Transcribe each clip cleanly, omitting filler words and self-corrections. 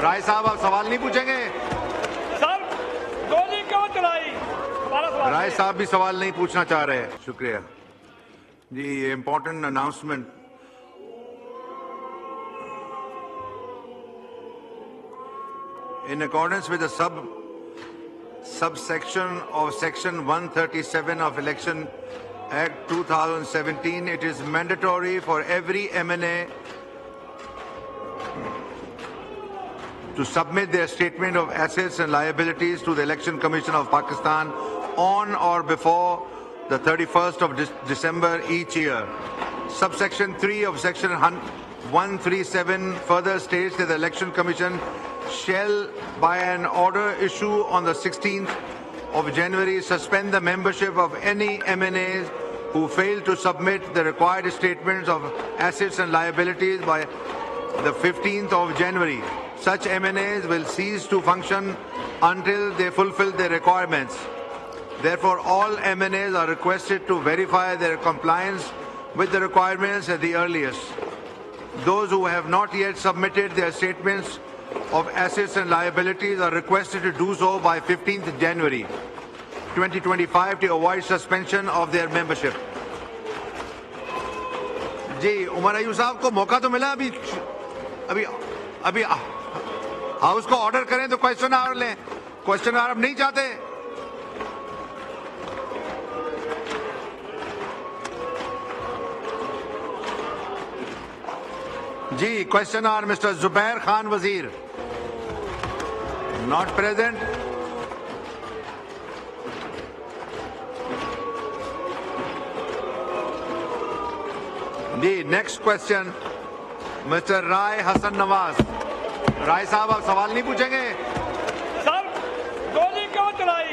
राय साहब आप सवाल नहीं पूछेंगे? सर गोली क्यों चलाई? राय साहब भी सवाल नहीं पूछना चाह रहे हैं। शुक्रिया जी। ये important announcement, in accordance with the subsection of section 137 of Election Act 2017, it is mandatory for every MNA to submit their statement of assets and liabilities to the Election Commission of Pakistan on or before the 31st of December each year. Subsection 3 of section 137 further states that the Election Commission shall, by an order issue on the 16th of January, suspend the membership of any MNAs who fail to submit the required statements of assets and liabilities by the 15th of January. Such MNAs will cease to function until they fulfill their requirements. Therefore, all MNAs are requested to verify their compliance with the requirements at the earliest. Those who have not yet submitted their statements of assets and liabilities are requested to do so by 15th January 2025 to avoid suspension of their membership. जी, उमर अयूब साहब को मौका तो मिला अभी house को order करें तो question hour लें। क्वेश्चन आवर अब नहीं चाहते। जी, question hour mister Zubair Khan Wazir, not present. जी, next question mister Rai Hasan Nawaz. Rai साहब आप सवाल नहीं पूछेंगे? सर गोली क्यों चलाई?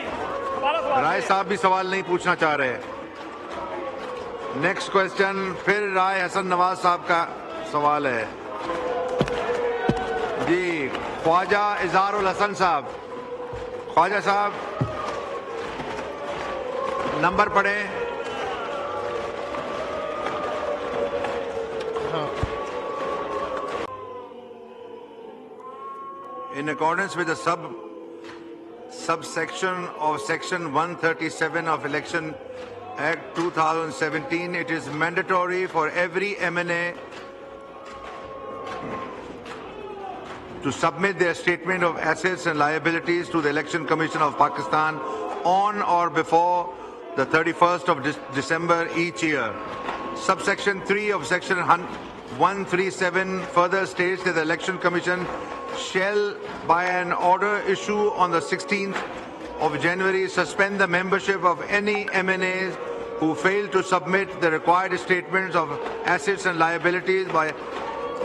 राय साहब भी सवाल नहीं पूछना चाह रहे। नेक्स्ट क्वेश्चन फिर राय हसन नवाज साहब का सवाल है। जी, ख्वाजा इज़हारुल हसन साहब। ख्वाजा साहब नंबर पढ़ें। In accordance with the subsection of section 137 of Election Act 2017, it is mandatory for every MNA to submit their statement of assets and liabilities to the Election Commission of Pakistan on or before the 31st of December each year. Subsection 3 of section 137 further states that the Election Commission shall, by an order issue on the 16th of January, suspend the membership of any MNAs who fail to submit the required statements of assets and liabilities by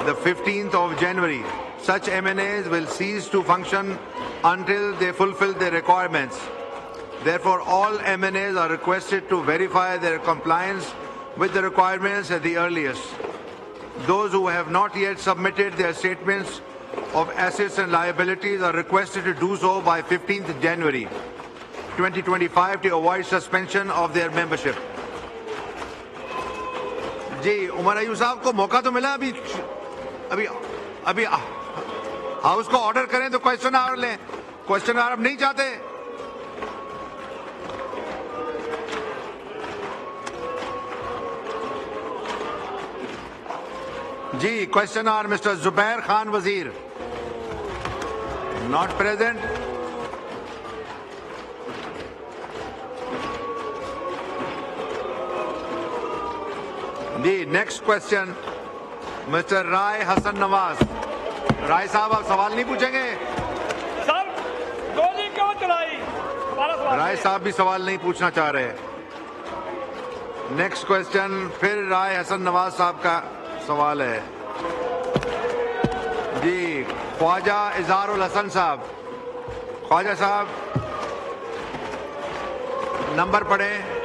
the 15th of January. Such MNAs will cease to function until they fulfill their requirements. Therefore, all MNAs are requested to verify their compliance with the requirements at the earliest. Those who have not yet submitted their statements of assets and liabilities are requested to do so by 15th January 2025 to avoid suspension of their membership. जी, उमर अयूब साहब को मौका तो मिला अभी house को order करें तो question hour लें। क्वेश्चन आवर अब नहीं चाहते। जी, question hour mister Zubair Khan Wazir, not present. जी, next question mister Rai Hasan Nawaz. Rai साहब आप सवाल नहीं पूछेंगे? सर गोली क्यों चलाई? राय साहब भी सवाल नहीं पूछना चाह रहे। नेक्स्ट क्वेश्चन फिर राय हसन नवाज साहब का सवाल है। जी, ख्वाजा इज़हारुल हसन साहब। ख्वाजा साहब नंबर पढ़ें।